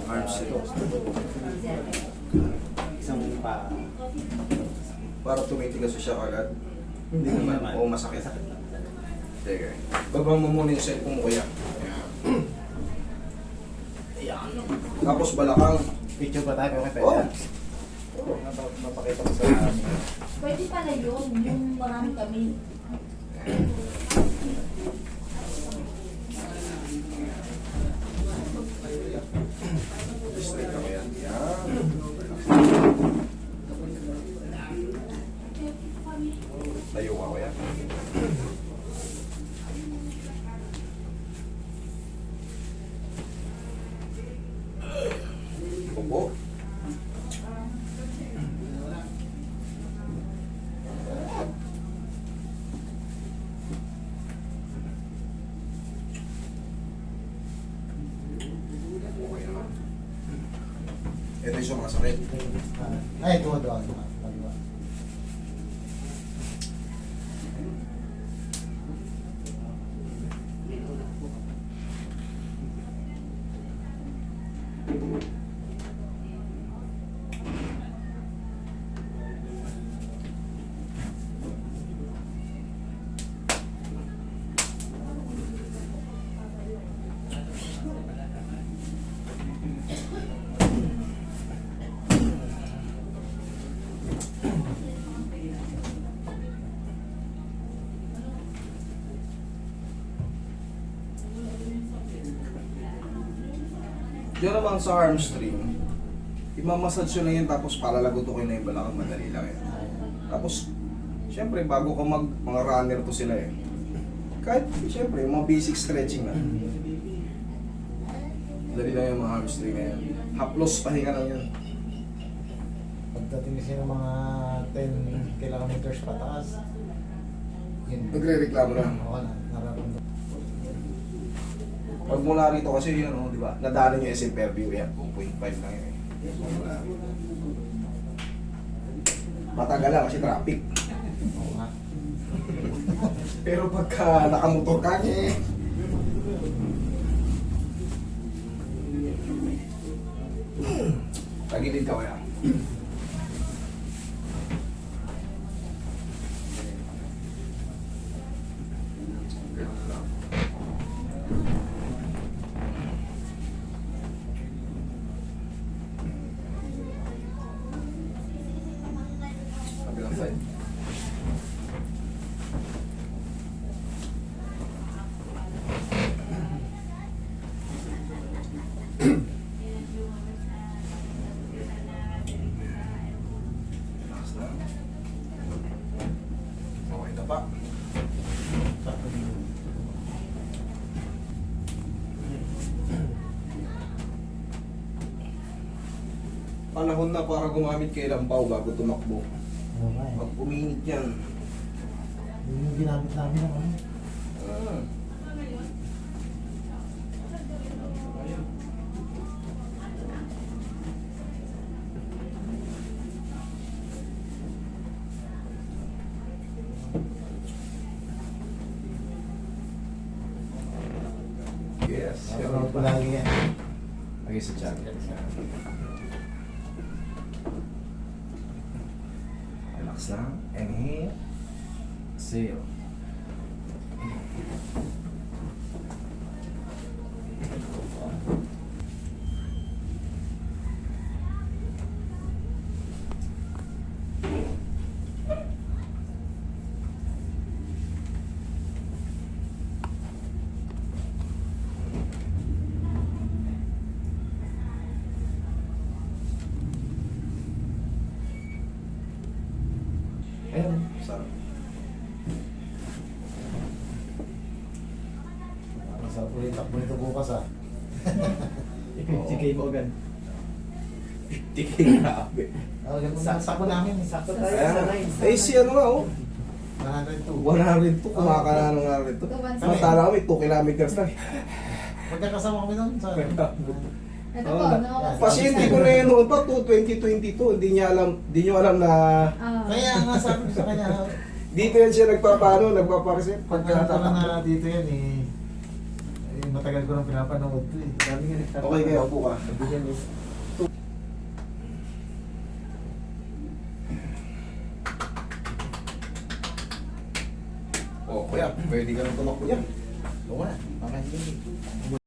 Arms Isang pa. para tumitigas siya agad. Hindi naman. O masakit. Sige. Babang mo muna yung cellphone mo kuya. Ayan. Tapos balakang. Picture pa tayo, okay, Oh! pwede. Mapakita ko sa amin. Pwede pala yun, yung marami kami. Straight ako yan. Yan. Tayo ka kuya. Upo. Okay naman. Ito yung sumasakit. Ay, doon. Diyan naman sa arm string, imamassage nyo na yun tapos palalagutukin na yung balakang, madali lang yan. Tapos, syempre bago ka mga runner to sila eh. Kahit, syempre, mga basic stretching na. Madali lang yung mga arm string na yan. Haplos, pahinga lang yan. Pagdating kasi ng mga 10 kilometers pataas, yun. Nagre-reklamo na. Oo na, nararamdaman. Pag mula rito kasi yun, di ba? Nadaanan yung SM Fairview yan, 2.5 lang yun eh. Mula rito. Matagal lang kasi traffic. Oo nga. Pero pagka nakamotor ka, tagilid ka kaya. Ganun lang. Kabilang side. Relax lang. Okay na pa. Panahon na para gumamit kay Lampaw bago tumakbo. Oo nga eh. Pag uminit yan. Yun yung ginamit namin ng ano. Ah. Yes. Napanood ko lagi yan. Lagi sa channel. Relax lang. Inhale. Exhale. Ayan. Sarap. Sa ulit takbo nito bukas ah. I-50K mo agad. 50K grabe. Oh, ganun sa sakbo namin. Sakto tayo Ayan. sa line. Eh, si ano nga oh. 102. 102. Kumakana ng 102. Samantala kami, 2 kilometers lang. Magkakasama kami noon sa... Ito Oo, po, na- no? Pasyente ko na yun noon pa, 2022. Hindi nyo alam na Ah. Kaya nga sabi ko sa kanya, dito yan siya nagpapareset. pagkakataon na dito yan eh, ayun, matagal ko nang pinapanood to eh. Sabi nga nagtataka. Okay kayo, upo ka. Sabi niya, eh. Oh, kuya, pwede ka nang tumakbo yan. Oo na, pakahin.